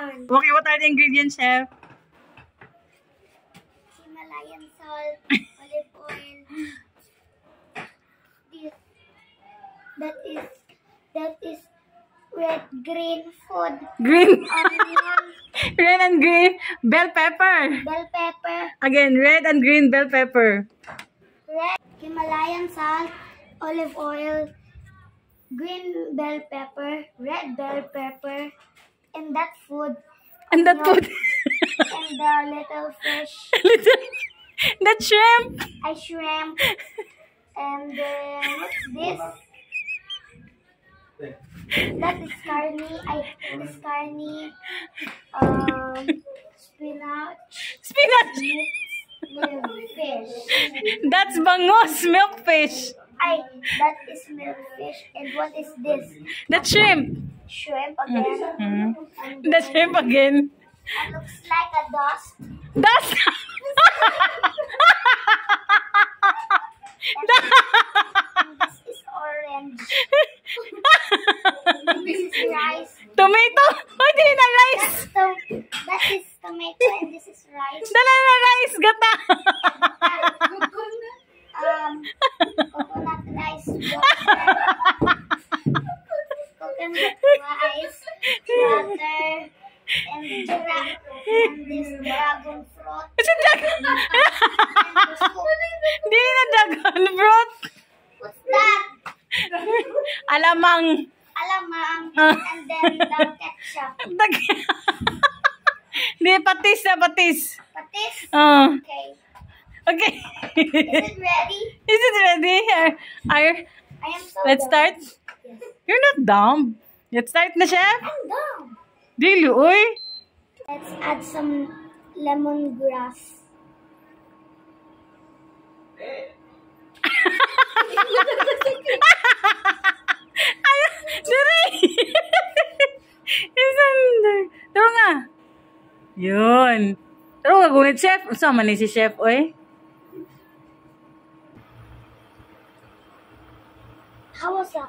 one. Okay, what are the ingredients, chef? Himalayan salt, olive oil. That is red green food. Green. Onion, Red and green bell pepper. bell pepper, Again, red and green bell pepper. red Himalayan salt, olive oil, green bell pepper, red bell pepper, and that food. And that onion, food. And the little fish. That shrimp. I shrimp. And what's this? That is carne. This carne. Spinach. Spinach. Milk fish. That's bangos, milkfish. That is milk fish. And what is this? That shrimp. Shrimp again. Mm. And That shrimp again. it looks like a dust. That's And this is orange. And this is rice. tomato. Oh, di na rice. That is tomato and this is rice. Dala na rice, gata. Coconut rice, water. Coconut rice, water, and this dragon fruit. It's a dragon. And the soup. Di na dragon fruit. What's that? Alamang. Alamang. And then the ketchup. Di, patis na patis. Patis? Okay. Okay. Is it ready? Is it ready? I am so Let's dumb. start. Yes. You're not dumb. Let's start na, chef. I'm dumb. Dili, uy. Let's add some lemongrass. Ay, diri. Isander. Taro nga. Yun. Taro nga, gunit, chef. Sama ni si chef, uy. How was that?